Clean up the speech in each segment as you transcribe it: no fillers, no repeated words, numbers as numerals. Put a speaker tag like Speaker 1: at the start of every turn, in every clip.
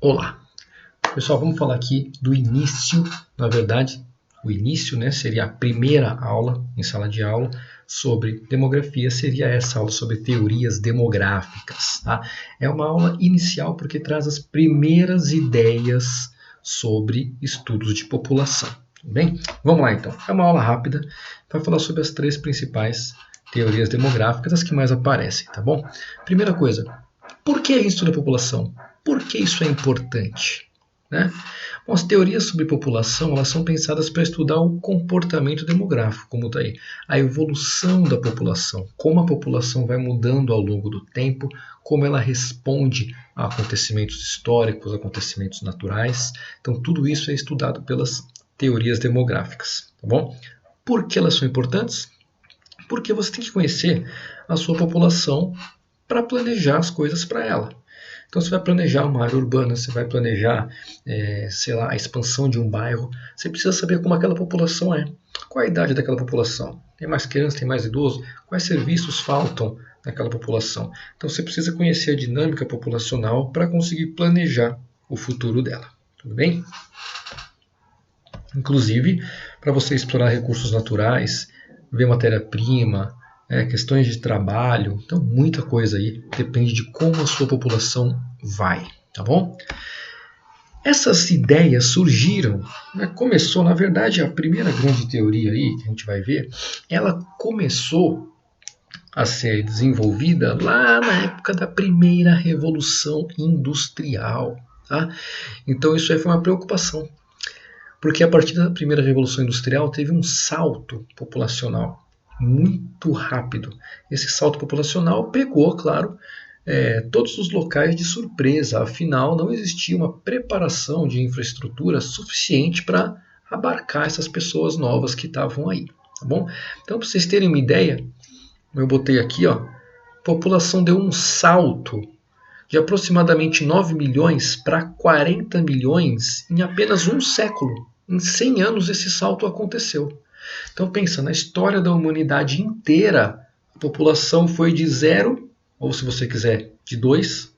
Speaker 1: Olá! Pessoal, vamos falar aqui do início, na verdade, o início, né, seria a primeira aula em sala de aula sobre demografia, seria essa aula sobre teorias demográficas. Tá? É uma aula inicial porque traz as primeiras ideias sobre estudos de população. Tudo bem? Vamos lá então. É uma aula rápida, vai falar sobre as três principais teorias demográficas, as que mais aparecem, tá bom? Primeira coisa, por que isso da população? Por que isso é importante? Né? Bom, as teorias sobre população elas são pensadas para estudar o comportamento demográfico, como está aí, a evolução da população, como a população vai mudando ao longo do tempo, como ela responde a acontecimentos históricos, acontecimentos naturais. Então, tudo isso é estudado pelas teorias demográficas. Tá bom? Por que elas são importantes? Porque você tem que conhecer a sua população para planejar as coisas para ela. Então você vai planejar uma área urbana, você vai planejar, sei lá, a expansão de um bairro. Você precisa saber como aquela população é. Qual a idade daquela população? Tem mais criança, tem mais idoso? Quais serviços faltam naquela população? Então você precisa conhecer a dinâmica populacional para conseguir planejar o futuro dela. Tudo bem? Inclusive, para você explorar recursos naturais, ver matéria-prima, questões de trabalho, então muita coisa aí, depende de como a sua população vai, tá bom? Essas ideias surgiram, começou, na verdade, a primeira grande teoria aí, que a gente vai ver, ela começou a ser desenvolvida lá na época da primeira Revolução Industrial, tá? Então isso aí foi uma preocupação, porque a partir da primeira Revolução Industrial teve um salto populacional muito rápido. Esse salto populacional pegou, claro, todos os locais de surpresa, afinal não existia uma preparação de infraestrutura suficiente para abarcar essas pessoas novas que estavam aí. Tá bom? Então, para vocês terem uma ideia, eu botei aqui, ó, a população deu um salto de aproximadamente 9 milhões para 40 milhões em apenas um século. Em 100 anos esse salto aconteceu. Então pensa, na história da humanidade inteira, a população foi de 0, ou se você quiser, de 2,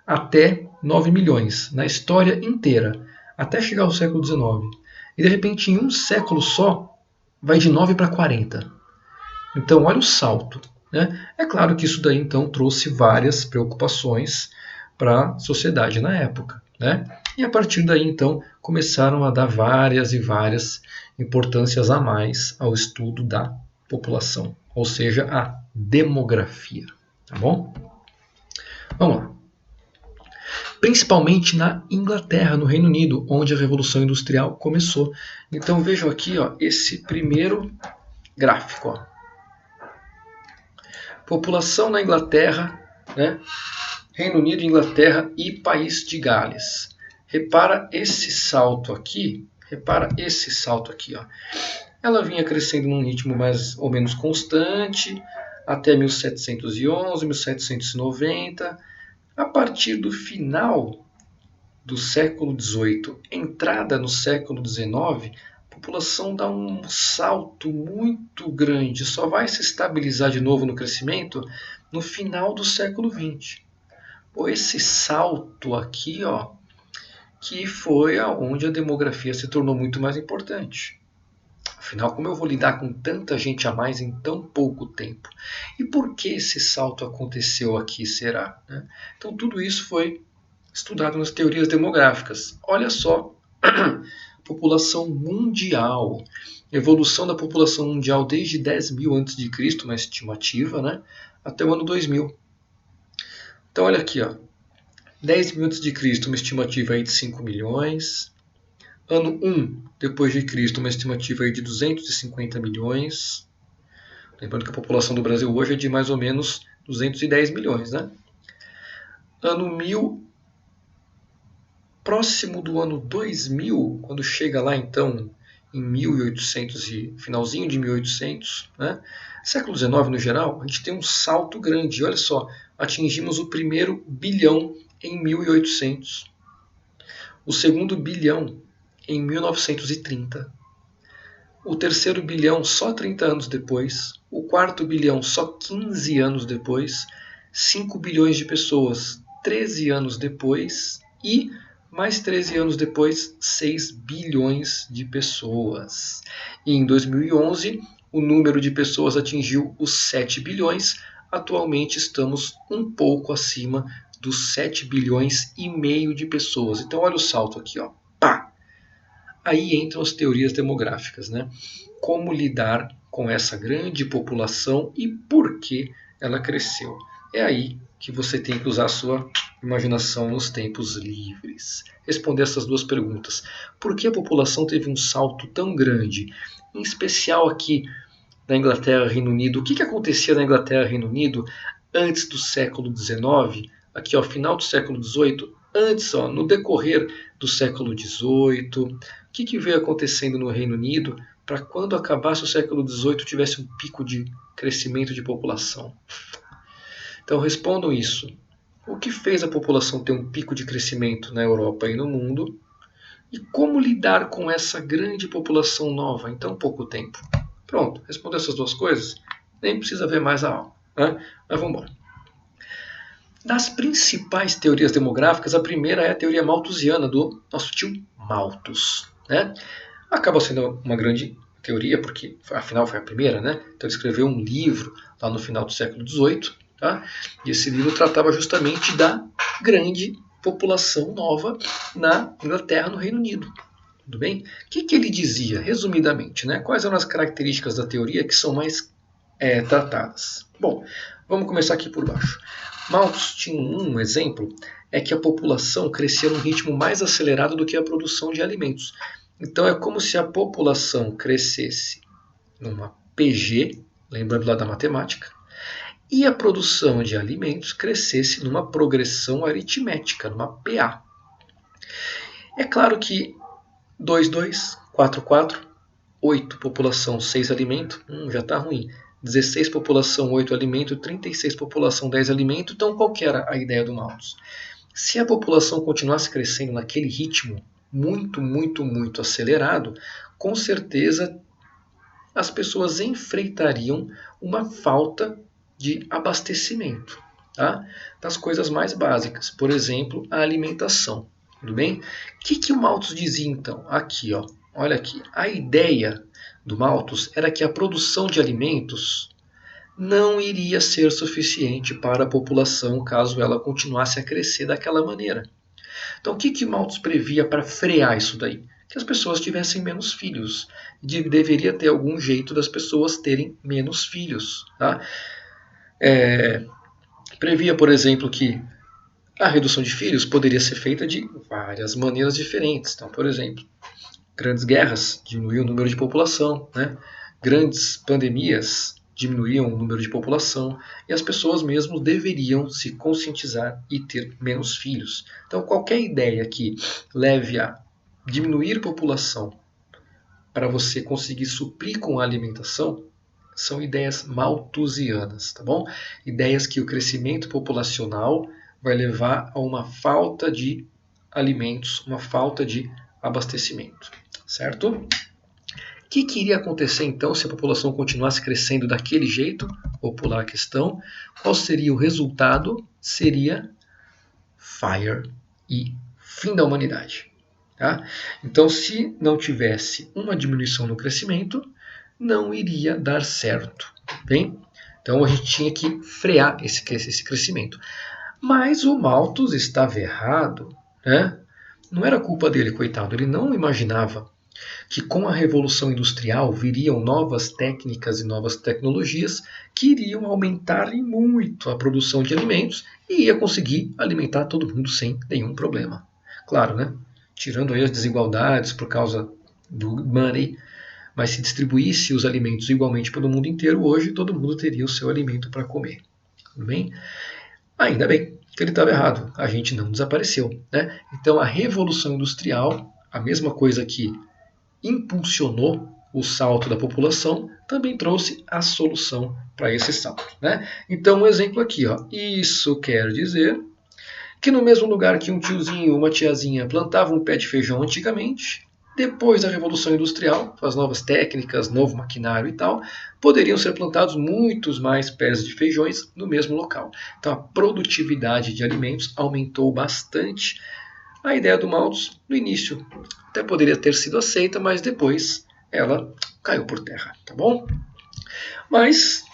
Speaker 1: até 9 milhões. Na história inteira, até chegar ao século XIX. E de repente, em um século só, vai de 9 para 40. Então olha o salto. Né? É claro que isso daí então trouxe várias preocupações para a sociedade na época. Né? E a partir daí então começaram a dar várias e várias importâncias a mais ao estudo da população, ou seja, a demografia. Tá bom? Vamos lá. Principalmente na Inglaterra, no Reino Unido, onde a Revolução Industrial começou. Então vejam aqui ó, esse primeiro gráfico. Ó. População na Inglaterra, né? Reino Unido, Inglaterra e País de Gales. Repara esse salto aqui. Ó. Ela vinha crescendo num ritmo mais ou menos constante até 1711, 1790. A partir do final do século XVIII, entrada no século XIX, a população dá um salto muito grande. Só vai se estabilizar de novo no crescimento no final do século XX. Esse salto aqui, ó, que foi onde a demografia se tornou muito mais importante. Afinal, como eu vou lidar com tanta gente a mais em tão pouco tempo? E por que esse salto aconteceu aqui, será? Então, tudo isso foi estudado nas teorias demográficas. Olha só, população mundial, evolução da população mundial desde 10.000 a.C., uma estimativa, né, até o ano 2000. Então, olha aqui, ó. 10.000 a.C., uma estimativa aí de 5 milhões. Ano 1 depois de Cristo, uma estimativa aí de 250 milhões. Lembrando que a população do Brasil hoje é de mais ou menos 210 milhões, né? Ano 1000, próximo do ano 2000, quando chega lá então em 1800 e finalzinho de 1800, né? Século XIX no geral, a gente tem um salto grande. Olha só, atingimos o primeiro bilhão em 1800, o segundo bilhão em 1930, o terceiro bilhão só 30 anos depois, o quarto bilhão só 15 anos depois, 5 bilhões de pessoas 13 anos depois e Mais 13 anos depois, 6 bilhões de pessoas. E em 2011, o número de pessoas atingiu os 7 bilhões. Atualmente estamos um pouco acima dos 7 bilhões e meio de pessoas. Então olha o salto aqui, ó. Pá! Aí entram as teorias demográficas, né? Como lidar com essa grande população e por que ela cresceu. É aí que você tem que usar a sua imaginação nos tempos livres. Responder essas duas perguntas. Por que a população teve um salto tão grande? Em especial aqui na Inglaterra e Reino Unido. O que acontecia na Inglaterra e Reino Unido antes do século XIX? Aqui, ó, final do século XVIII. Antes, ó, no decorrer do século XVIII. O que veio acontecendo no Reino Unido para quando acabasse o século XVIII tivesse um pico de crescimento de população? Então respondam isso. O que fez a população ter um pico de crescimento na Europa e no mundo? E como lidar com essa grande população nova em tão pouco tempo? Pronto, respondeu essas duas coisas, nem precisa ver mais a aula, né? Mas vamos embora. Das principais teorias demográficas, a primeira é a teoria malthusiana do nosso tio Malthus, né? Acaba sendo uma grande teoria, porque afinal foi a primeira, né? Então ele escreveu um livro lá no final do século XVIII, tá? E esse livro tratava justamente da grande população nova na Inglaterra, no Reino Unido. Tudo bem? O que ele dizia, resumidamente, né? Quais eram as características da teoria que são mais tratadas? Bom, vamos começar aqui por baixo. Malthus tinha um exemplo, é que a população crescia num ritmo mais acelerado do que a produção de alimentos. Então é como se a população crescesse numa PG, lembrando lá da matemática, e a produção de alimentos crescesse numa progressão aritmética, numa PA. É claro que 2, 2, 4, 4, 8 população, 6 alimento, já está ruim. 16 população, 8 alimento, 36 população, 10 alimento. Então qual que era a ideia do Malthus? Se a população continuasse crescendo naquele ritmo muito, muito, muito acelerado, com certeza as pessoas enfrentariam uma falta de abastecimento, tá? Das coisas mais básicas, por exemplo, a alimentação. Tudo bem? O que o Malthus dizia então? Aqui, ó, olha aqui. A ideia do Malthus era que a produção de alimentos não iria ser suficiente para a população caso ela continuasse a crescer daquela maneira. Então, o que Malthus previa para frear isso daí? Que as pessoas tivessem menos filhos. Deveria ter algum jeito das pessoas terem menos filhos. Tá? Previa, por exemplo, que a redução de filhos poderia ser feita de várias maneiras diferentes. Então, por exemplo, grandes guerras diminuíam o número de população, né? Grandes pandemias diminuíam o número de população e as pessoas mesmo deveriam se conscientizar e ter menos filhos. Então, qualquer ideia que leve a diminuir população para você conseguir suprir com a alimentação são ideias malthusianas, tá bom? Ideias que o crescimento populacional vai levar a uma falta de alimentos, uma falta de abastecimento, certo? O que iria acontecer então se a população continuasse crescendo daquele jeito? Vou pular a questão. Qual seria o resultado? Seria fire e fim da humanidade. Tá? Então, se não tivesse uma diminuição no crescimento, não iria dar certo. Bem? Então, a gente tinha que frear esse crescimento. Mas o Malthus estava errado, né? Não era culpa dele, coitado. Ele não imaginava que com a Revolução Industrial viriam novas técnicas e novas tecnologias que iriam aumentar muito a produção de alimentos e ia conseguir alimentar todo mundo sem nenhum problema. Claro, né? Tirando aí as desigualdades por causa do money, mas se distribuísse os alimentos igualmente pelo mundo inteiro, hoje todo mundo teria o seu alimento para comer. Tudo bem? Ainda bem que ele estava errado, a gente não desapareceu, né? Então a Revolução Industrial, a mesma coisa que impulsionou o salto da população, também trouxe a solução para esse salto, né? Então um exemplo aqui, ó. Isso quer dizer que no mesmo lugar que um tiozinho ou uma tiazinha plantavam um pé de feijão antigamente, depois da Revolução Industrial, com as novas técnicas, novo maquinário e tal, poderiam ser plantados muitos mais pés de feijões no mesmo local. Então a produtividade de alimentos aumentou bastante A ideia do Malthus, no início, até poderia ter sido aceita, mas depois ela caiu por terra, tá bom? Mas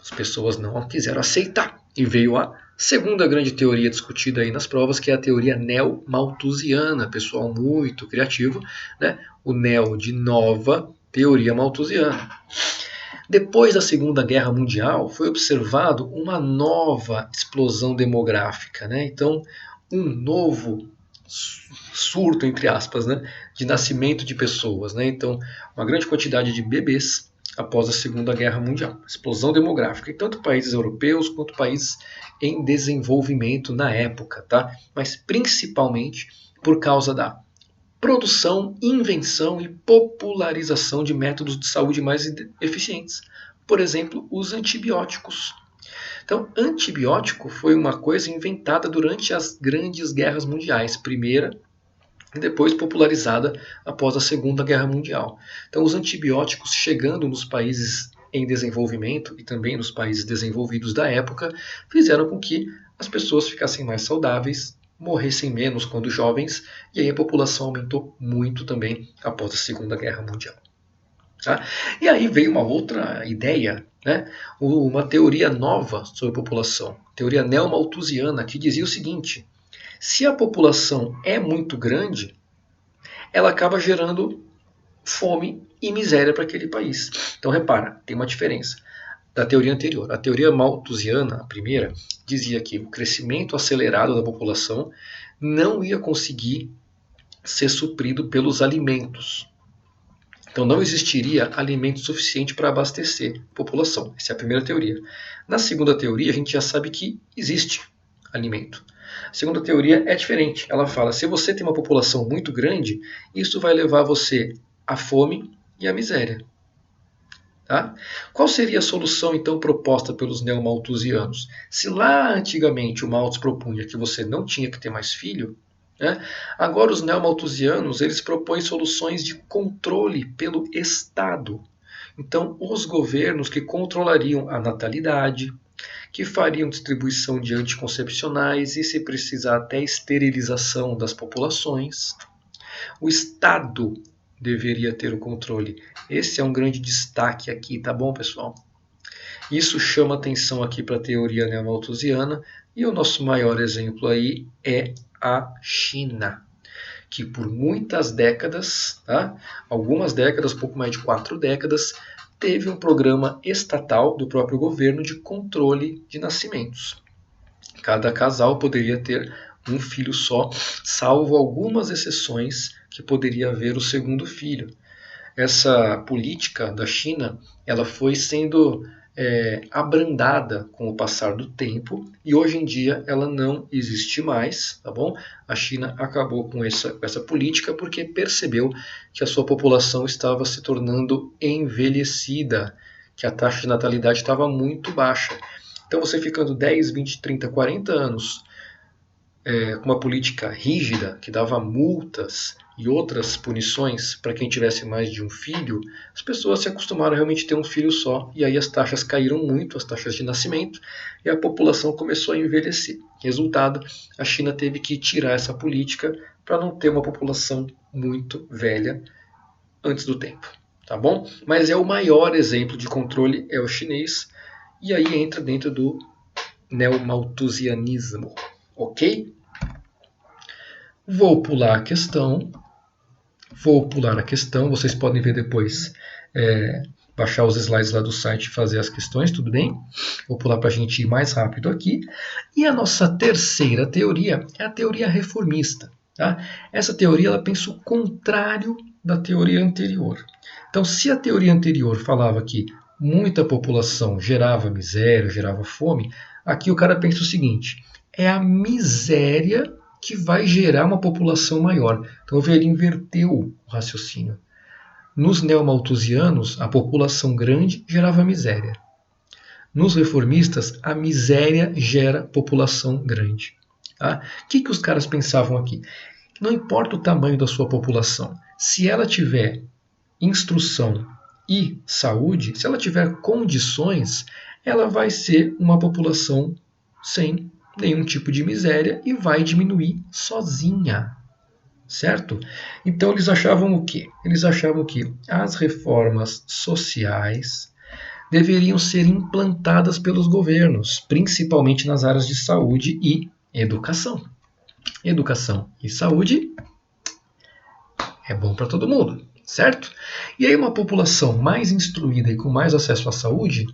Speaker 1: as pessoas não quiseram aceitar e veio a segunda grande teoria discutida aí nas provas, que é a teoria neo-malthusiana, pessoal muito criativo, né? O neo de nova teoria malthusiana. Depois da Segunda Guerra Mundial, foi observado uma nova explosão demográfica, né? Então, um novo surto, entre aspas, né? De nascimento de pessoas, né? Então, uma grande quantidade de bebês após a Segunda Guerra Mundial. Explosão demográfica em tanto países europeus quanto países em desenvolvimento na época, tá? Mas principalmente por causa da produção, invenção e popularização de métodos de saúde mais eficientes. Por exemplo, os antibióticos. Então, antibiótico foi uma coisa inventada durante as grandes guerras mundiais, primeira e depois popularizada após a Segunda Guerra Mundial. Então, os antibióticos chegando nos países em desenvolvimento e também nos países desenvolvidos da época fizeram com que as pessoas ficassem mais saudáveis, morressem menos quando jovens, e aí a população aumentou muito também após a Segunda Guerra Mundial. Tá? E aí veio uma outra ideia, né? Uma teoria nova sobre a população, teoria neo-malthusiana, que dizia o seguinte: se a população é muito grande, ela acaba gerando fome e miséria para aquele país. Então repara, tem uma diferença da teoria anterior. A teoria malthusiana, a primeira, dizia que o crescimento acelerado da população não ia conseguir ser suprido pelos alimentos. Então não existiria alimento suficiente para abastecer a população. Essa é a primeira teoria. Na segunda teoria, a gente já sabe que existe alimento. A segunda teoria é diferente. Ela fala: se você tem uma população muito grande, isso vai levar você à fome e à miséria. Tá? Qual seria a solução então proposta pelos neo-malthusianos? Se lá antigamente o Malthus propunha que você não tinha que ter mais filho, né? Agora os neo-malthusianos eles propõem soluções de controle pelo Estado. Então, os governos que controlariam a natalidade, que fariam distribuição de anticoncepcionais e, se precisar, até esterilização das populações. O Estado deveria ter o controle. Esse é um grande destaque aqui, tá bom, pessoal? Isso chama atenção aqui para a teoria neo-malthusiana, e o nosso maior exemplo aí é a China, que por muitas décadas, tá? Algumas décadas, pouco mais de 4 décadas, teve um programa estatal do próprio governo de controle de nascimentos. Cada casal poderia ter um filho só, salvo algumas exceções que poderia haver o segundo filho. Essa política da China, ela foi sendo abrandada com o passar do tempo, e hoje em dia ela não existe mais, tá bom? A China acabou com essa política porque percebeu que a sua população estava se tornando envelhecida, que a taxa de natalidade estava muito baixa. Então você ficando 10, 20, 30, 40 anos com uma política rígida que dava multas e outras punições para quem tivesse mais de um filho, as pessoas se acostumaram a realmente ter um filho só, e aí as taxas caíram muito, as taxas de nascimento, e a população começou a envelhecer. Resultado, a China teve que tirar essa política para não ter uma população muito velha antes do tempo, tá bom? Mas é o maior exemplo de controle, é o chinês, e aí entra dentro do neo-malthusianismo, ok? Vou pular a questão, vocês podem ver depois, baixar os slides lá do site e fazer as questões, tudo bem? Vou pular para a gente ir mais rápido aqui. E a nossa terceira teoria é a teoria reformista. Tá? Essa teoria ela pensa o contrário da teoria anterior. Então, se a teoria anterior falava que muita população gerava miséria, gerava fome, aqui o cara pensa o seguinte: é a miséria que vai gerar uma população maior. Então ele inverteu o raciocínio. Nos neo-malthusianos, a população grande gerava miséria. Nos reformistas, a miséria gera população grande. Tá? O que os caras pensavam aqui? Não importa o tamanho da sua população, se ela tiver instrução e saúde, se ela tiver condições, ela vai ser uma população sem nenhum tipo de miséria e vai diminuir sozinha. certo? Então eles achavam o quê? Eles achavam que as reformas sociais deveriam ser implantadas pelos governos, principalmente nas áreas de saúde e educação. Educação e saúde é bom para todo mundo, certo? E aí uma população mais instruída e com mais acesso à saúde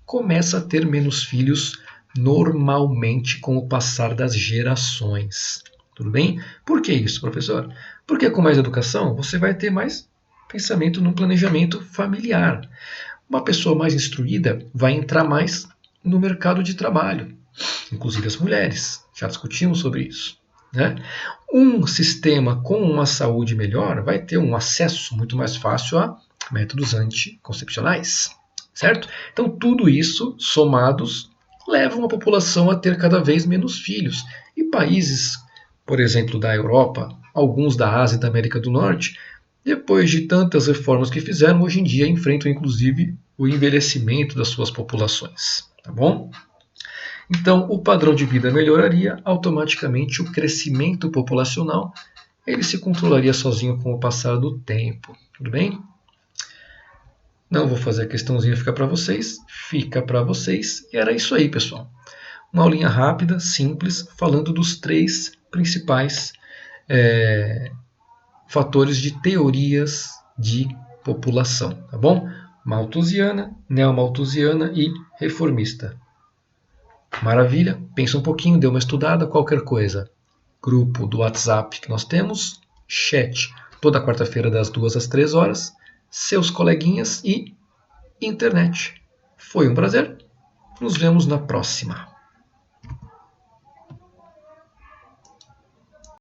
Speaker 1: começa a ter menos filhos normalmente com o passar das gerações. Tudo bem? Por que isso, professor? Porque com mais educação você vai ter mais pensamento no planejamento familiar. Uma pessoa mais instruída vai entrar mais no mercado de trabalho, inclusive as mulheres. Já discutimos sobre isso. Né? Um sistema com uma saúde melhor vai ter um acesso muito mais fácil a métodos anticoncepcionais, certo? Então, tudo isso, somados, levam a população a ter cada vez menos filhos. E países, por exemplo, da Europa, alguns da Ásia e da América do Norte, depois de tantas reformas que fizeram, hoje em dia enfrentam inclusive o envelhecimento das suas populações. Tá bom? Então, o padrão de vida melhoraria, automaticamente o crescimento populacional ele se controlaria sozinho com o passar do tempo. Tudo bem? Não vou fazer a questãozinha ficar para vocês, fica para vocês. E era isso aí, pessoal. Uma aulinha rápida, simples, falando dos 3 principais fatores de teorias de população, tá bom? Malthusiana, neomalthusiana e reformista. Maravilha, pensa um pouquinho, dê uma estudada, qualquer coisa. Grupo do WhatsApp que nós temos, chat, toda quarta-feira das 2 às 3 horas, seus coleguinhas e internet. Foi um prazer, nos vemos na próxima.